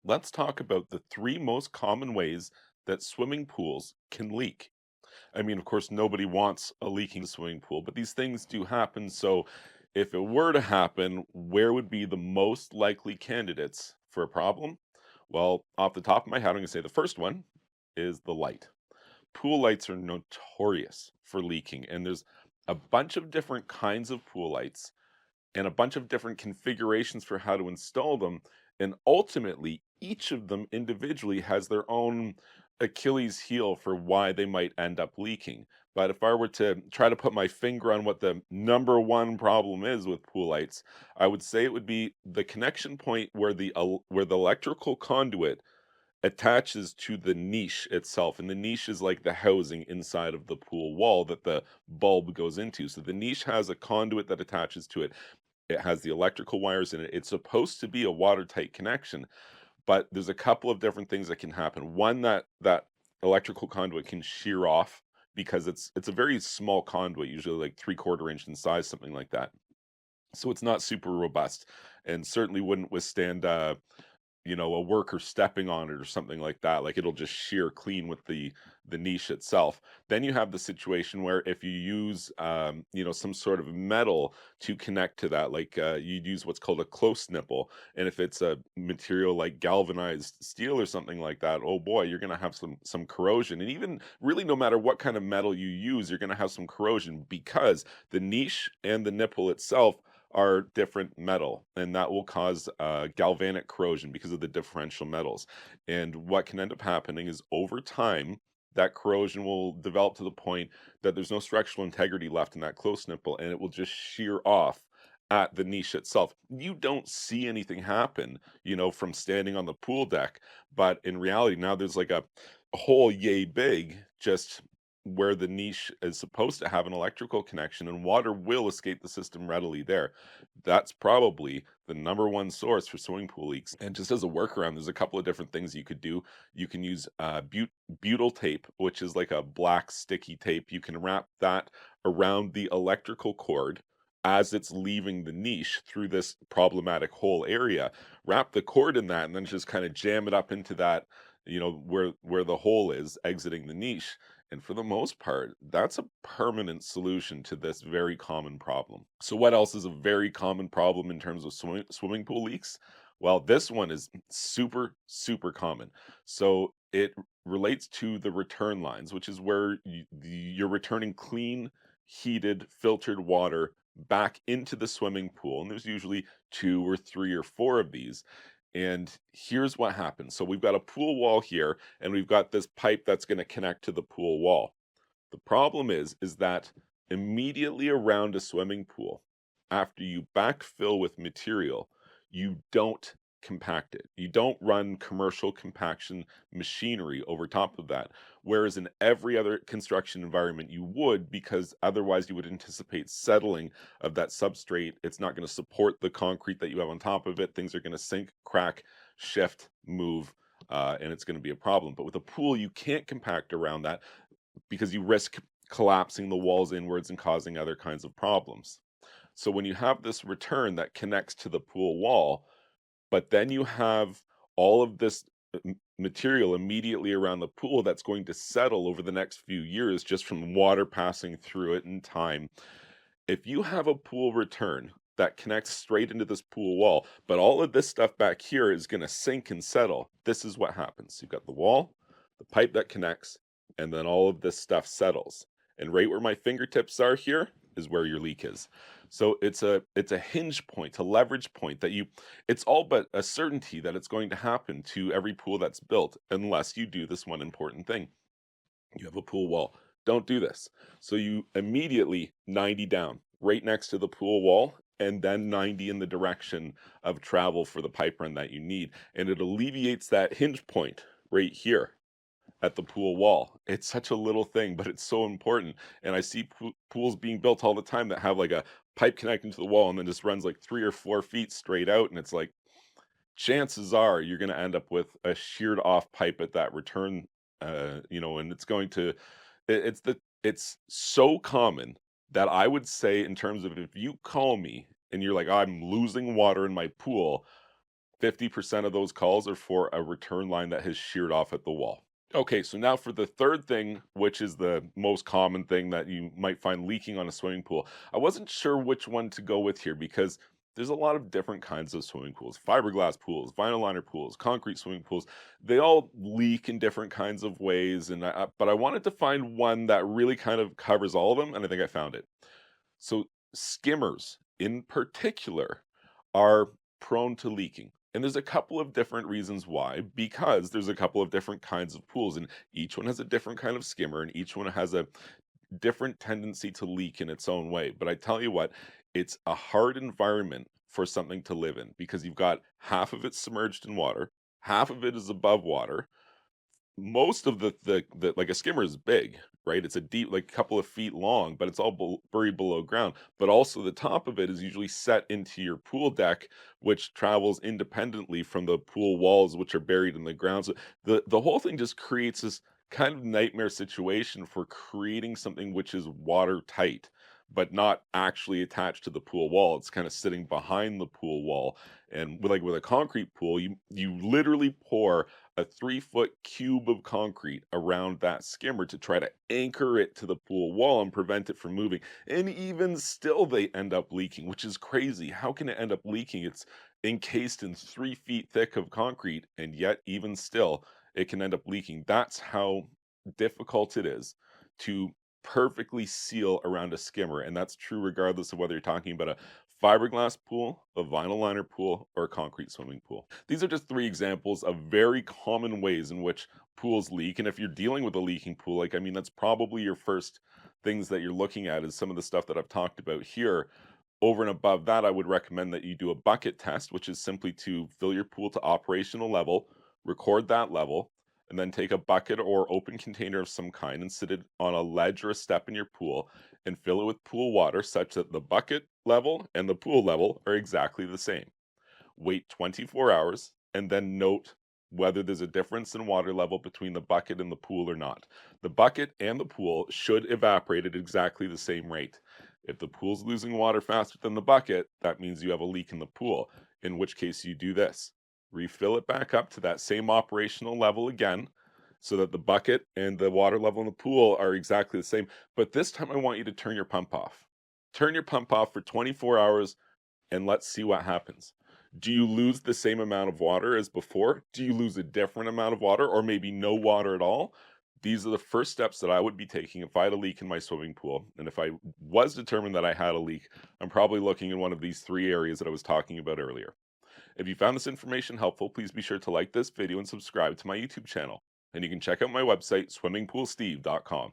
Let's talk about the three most common ways that swimming pools can leak. I mean, of course, nobody wants a leaking swimming pool, but these things do happen. So, if it were to happen, where would be the most likely candidates for a problem? Well, off the top of my head, I'm going to say the first one is the light. Pool lights are notorious for leaking, and there's a bunch of different kinds of pool lights and a bunch of different configurations for how to install them. And ultimately, each of them individually has their own Achilles heel for why they might end up leaking. But if I were to try to put my finger on what the number one problem is with pool lights, I would say it would be the connection point where the electrical conduit attaches to the niche itself, and the niche is like the housing inside of the pool wall that the bulb goes into. So the niche has a conduit that attaches to it. It has the electrical wires in it. It's supposed to be a watertight connection, but there's a couple of different things that can happen. One, that electrical conduit can shear off because it's a very small conduit, usually like 3/4 inch in size, something like that. So it's not super robust and certainly wouldn't withstand a worker stepping on it or something like that. Like it'll just shear clean with the niche itself. Then you have the situation where if you use some sort of metal to connect to that, like you'd use what's called a close nipple. And if it's a material like galvanized steel or something like that, oh boy, you're gonna have some corrosion. And even really no matter what kind of metal you use, you're gonna have some corrosion because the niche and the nipple itself are different metal, and that will cause galvanic corrosion because of the differential metals. And what can end up happening is over time, that corrosion will develop to the point that there's no structural integrity left in that close nipple, and it will just shear off at the niche itself. You don't see anything happen, from standing on the pool deck, but in reality, now there's like a hole yay big just where the niche is supposed to have an electrical connection and water will escape the system readily there. That's probably the number one source for swimming pool leaks. And just as a workaround, there's a couple of different things you could do. You can use butyl tape, which is like a black sticky tape. You can wrap that around the electrical cord as it's leaving the niche through this problematic hole area. Wrap the cord in that and then just kind of jam it up into that, where the hole is exiting the niche. And for the most part, that's a permanent solution to this very common problem. So, what else is a very common problem in terms of swimming pool leaks? Well, this one is super, super common. So, it relates to the return lines, which is where you're returning clean, heated, filtered water back into the swimming pool. And there's usually two or three or four of these. And here's what happens. So, we've got a pool wall here and we've got this pipe that's going to connect to the pool wall. The problem is that immediately around a swimming pool, after you backfill with material, you don't compact it. You don't run commercial compaction machinery over top of that. Whereas in every other construction environment, you would, because otherwise you would anticipate settling of that substrate. It's not going to support the concrete that you have on top of it. Things are going to sink, crack, shift, move, and it's going to be a problem. But with a pool, you can't compact around that because you risk collapsing the walls inwards and causing other kinds of problems. So when you have this return that connects to the pool wall, but then you have all of this material immediately around the pool that's going to settle over the next few years just from water passing through it in time. If you have a pool return that connects straight into this pool wall, but all of this stuff back here is going to sink and settle, this is what happens. You've got the wall, the pipe that connects, and then all of this stuff settles. And right where my fingertips are here is where your leak is. So it's a hinge point, a leverage point that it's all but a certainty that it's going to happen to every pool that's built unless you do this one important thing. You have a pool wall. Don't do this. So you immediately 90 down, right next to the pool wall, and then 90 in the direction of travel for the pipe run that you need. And it alleviates that hinge point right here at the pool wall. It's such a little thing, but it's so important. And I see pools being built all the time that have like a pipe connecting to the wall and then just runs like 3 or 4 feet straight out. And it's like, chances are you're going to end up with a sheared off pipe at that return, and it's going to it's so common that I would say in terms of if you call me and you're like, I'm losing water in my pool, 50% of those calls are for a return line that has sheared off at the wall. Okay, so now for the third thing, which is the most common thing that you might find leaking on a swimming pool. I wasn't sure which one to go with here because there's a lot of different kinds of swimming pools: fiberglass pools, vinyl liner pools, concrete swimming pools. They all leak in different kinds of ways, and but I wanted to find one that really kind of covers all of them, and I think I found it. So skimmers in particular are prone to leaking. And there's a couple of different reasons why, because there's a couple of different kinds of pools, and each one has a different kind of skimmer, and each one has a different tendency to leak in its own way. But I tell you what, it's a hard environment for something to live in because you've got half of it submerged in water, half of it is above water. Most of the like, a skimmer is big, right? It's a deep, like, couple of feet long, but it's all buried below ground. But also the top of it is usually set into your pool deck, which travels independently from the pool walls, which are buried in the ground. So the whole thing just creates this kind of nightmare situation for creating something which is watertight, but not actually attached to the pool wall. It's kind of sitting behind the pool wall. And with a concrete pool, you literally pour a 3-foot cube of concrete around that skimmer to try to anchor it to the pool wall and prevent it from moving. And even still, they end up leaking, which is crazy. How can it end up leaking? It's encased in 3 feet thick of concrete, and yet, even still, it can end up leaking. That's how difficult it is to perfectly seal around a skimmer. And that's true regardless of whether you're talking about a fiberglass pool, a vinyl liner pool, or a concrete swimming pool. These are just three examples of very common ways in which pools leak. And if you're dealing with a leaking pool, like, I mean, that's probably your first things that you're looking at is some of the stuff that I've talked about here. Over and above that, I would recommend that you do a bucket test, which is simply to fill your pool to operational level, record that level, and then take a bucket or open container of some kind and sit it on a ledge or a step in your pool and fill it with pool water such that the bucket level and the pool level are exactly the same. Wait 24 hours and then note whether there's a difference in water level between the bucket and the pool or not. The bucket and the pool should evaporate at exactly the same rate. If the pool's losing water faster than the bucket, that means you have a leak in the pool, in which case you do this: refill it back up to that same operational level again so that the bucket and the water level in the pool are exactly the same. But this time I want you to turn your pump off. Turn your pump off for 24 hours and let's see what happens. Do you lose the same amount of water as before? Do you lose a different amount of water or maybe no water at all? These are the first steps that I would be taking if I had a leak in my swimming pool. And if I was determined that I had a leak, I'm probably looking in one of these three areas that I was talking about earlier. If you found this information helpful, please be sure to like this video and subscribe to my YouTube channel. And you can check out my website, swimmingpoolsteve.com.